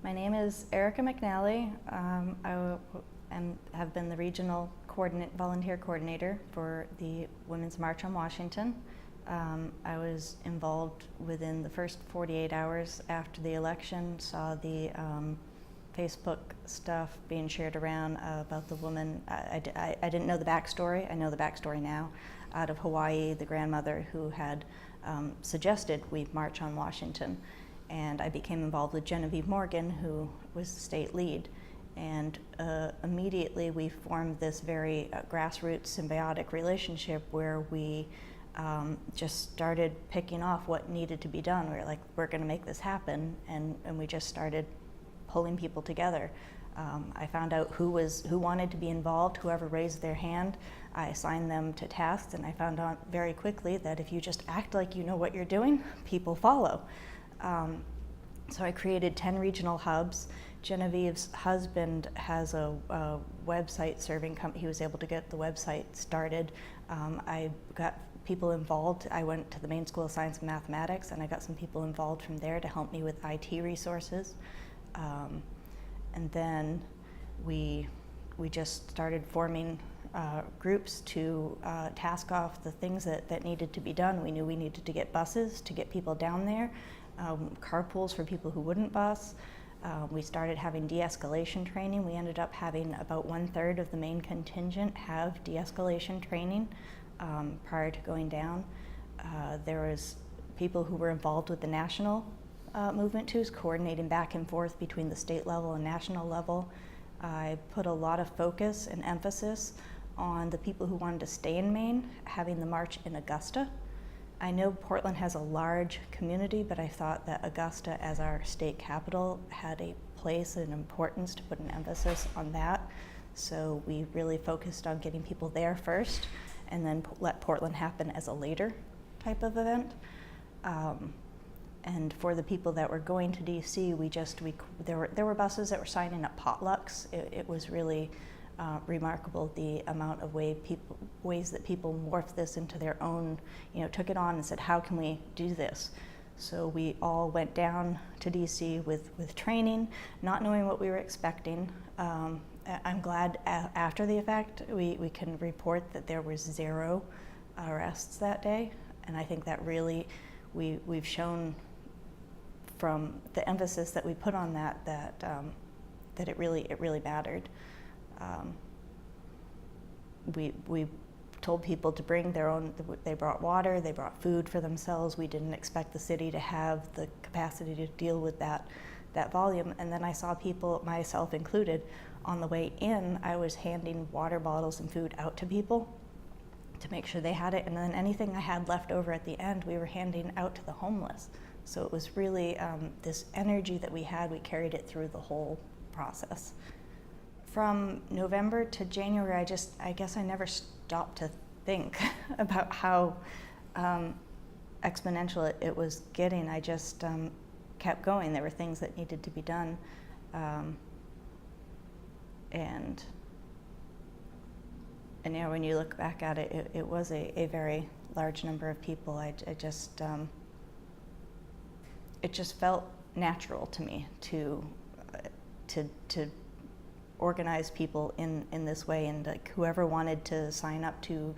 My name is Erica McNally. Have been the regional volunteer coordinator for the Women's March on Washington. I was involved within the first 48 hours after the election, saw the Facebook stuff being shared around about the woman. I didn't know the backstory. I know the backstory now. Out of Hawaii, the grandmother who had suggested we march on Washington. And I became involved with Genevieve Morgan, who was the state lead. And immediately we formed this very grassroots symbiotic relationship where we just started picking off what needed to be done. We were like, we're gonna make this happen, and we just started pulling people together. I found out who wanted to be involved. Whoever raised their hand, I assigned them to tasks, and I found out very quickly that if you just act like you know what you're doing, people follow. So I created 10 regional hubs. Genevieve's husband has a website serving company. He was able to get the website started. I got people involved. I went to the Maine School of Science and Mathematics, and I got some people involved from there to help me with IT resources. And then we just started forming groups to task off the things that needed to be done. We knew we needed to get buses to get people down there, carpools for people who wouldn't bus. We started having de-escalation training. We ended up having about 1/3 of the Maine contingent have de-escalation training prior to going down. There was people who were involved with the national movement too, coordinating back and forth between the state level and national level. I put a lot of focus and emphasis on the people who wanted to stay in Maine, having the march in Augusta. I know Portland has a large community, but I thought that Augusta, as our state capital, had a place and importance to put an emphasis on that. So we really focused on getting people there first, and then let Portland happen as a later type of event. And for the people that were going to DC, there were buses that were signing up potlucks. It was really remarkable the amount of ways that people morphed this into their own, took it on and said, how can we do this? So we all went down to DC with training, not knowing what we were expecting. I'm glad after the fact we can report that there was 0 arrests that day, and I think that really we've shown from the emphasis that we put on that it really mattered. We told people to bring their own. They brought water, they brought food for themselves. We didn't expect the city to have the capacity to deal with that volume. And then I saw people, myself included, on the way in. I was handing water bottles and food out to people to make sure they had it, and then anything I had left over at the end, we were handing out to the homeless. So it was really this energy that we had. We carried it through the whole process. From November to January, I guess I never stopped to think about how exponential it was getting. I just kept going. There were things that needed to be done. And when you look back at it, it was a very large number of people. It just felt natural to me to organize people in this way, and like whoever wanted to sign up to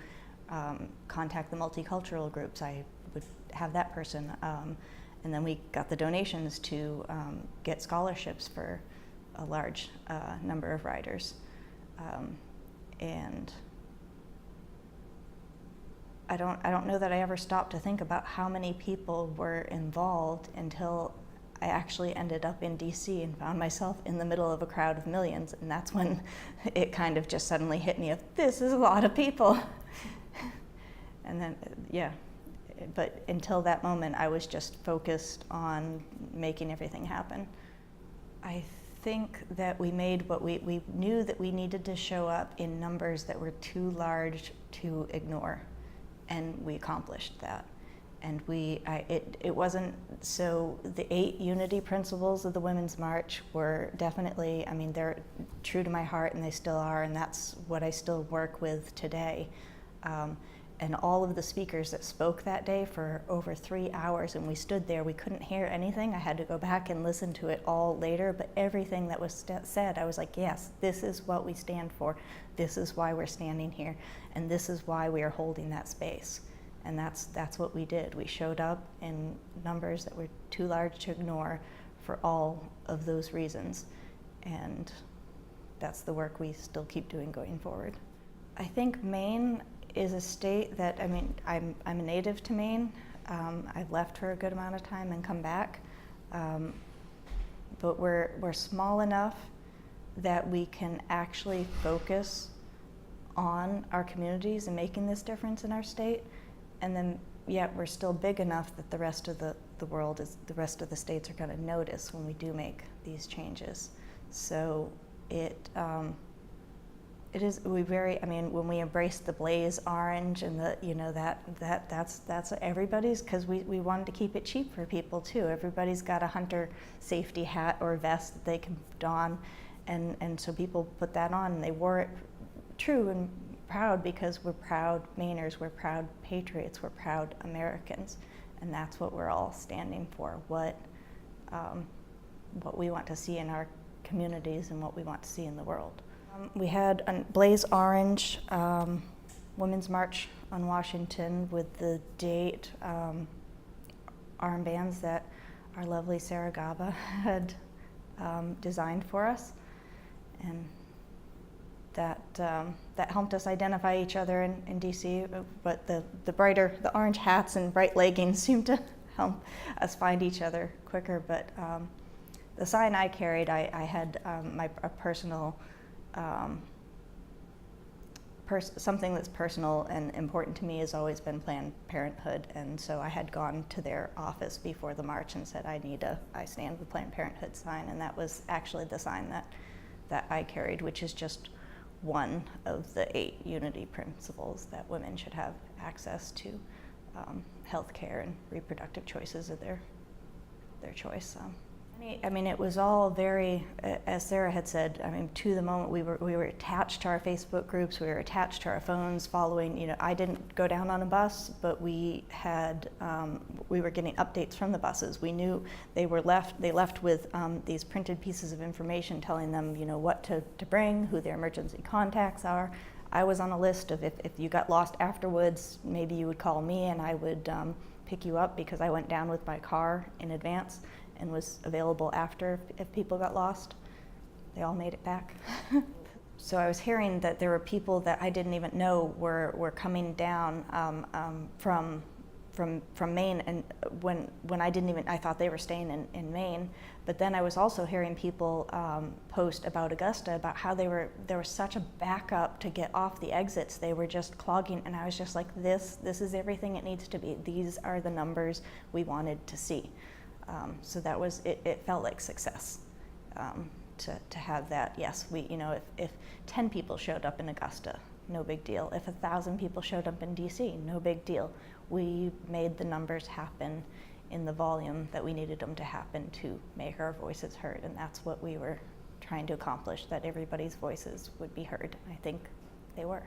contact the multicultural groups, I would have that person, and then we got the donations to get scholarships for a large number of riders, and I don't know that I ever stopped to think about how many people were involved until I actually ended up in DC and found myself in the middle of a crowd of millions, and that's when it kind of just suddenly hit me of, this is a lot of people. And then, but until that moment, I was just focused on making everything happen. I think that we made what we knew that we needed to show up in numbers that were too large to ignore, and we accomplished that. And it wasn't, so the 8 unity principles of the Women's March were definitely, they're true to my heart, and they still are, and that's what I still work with today. and all of the speakers that spoke that day for over 3 hours, and we stood there, we couldn't hear anything. I had to go back and listen to it all later, but everything that was said, I was like, yes, this is what we stand for. This is why we're standing here, and this is why we are holding that space. And that's what we did. We showed up in numbers that were too large to ignore for all of those reasons. And that's the work we still keep doing going forward. I think Maine is a state that, I mean, I'm a native to Maine. I've left for a good amount of time and come back. But we're small enough that we can actually focus on our communities and making this difference in our state. And then yet we're still big enough that the rest of the world the rest of the states are going to notice when we do make these changes. So it is, I mean, when we embraced the blaze orange and that's everybody's, because we wanted to keep it cheap for people too. Everybody's got a hunter safety hat or vest that they can don, and so people put that on and they wore it true and proud, because we're proud Mainers, we're proud patriots, we're proud Americans, and that's what we're all standing for, what we want to see in our communities and what we want to see in the world. We had a blaze orange Women's March on Washington with the date armbands that our lovely Sarah Gaba had designed for us, and that helped us identify each other in DC, but the orange hats and bright leggings seemed to help us find each other quicker. But the sign I carried, I had a personal, something that's personal and important to me has always been Planned Parenthood, and so I had gone to their office before the march and said, I stand with Planned Parenthood sign, and that was actually the sign that I carried, which is just one of the 8 unity principles that women should have access to health care and reproductive choices of their choice. I mean, it was all very, as Sarah had said, I mean, to the moment we were attached to our Facebook groups, we were attached to our phones following, I didn't go down on a bus, but we were getting updates from the buses. We knew they left with these printed pieces of information telling them, what to bring, who their emergency contacts are. I was on a list of if you got lost afterwards, maybe you would call me and I would pick you up, because I went down with my car in advance and was available after if people got lost. They all made it back. So I was hearing that there were people that I didn't even know were coming down from Maine, and when I thought they were staying in Maine. But then I was also hearing people post about Augusta, about how there was such a backup to get off the exits. They were just clogging, and I was just like, this is everything it needs to be. These are the numbers we wanted to see. So that was, it felt like success to have that. Yes, if 10 people showed up in Augusta, no big deal. If 1,000 people showed up in DC, no big deal. We made the numbers happen in the volume that we needed them to happen to make our voices heard, and that's what we were trying to accomplish, that everybody's voices would be heard. I think they were.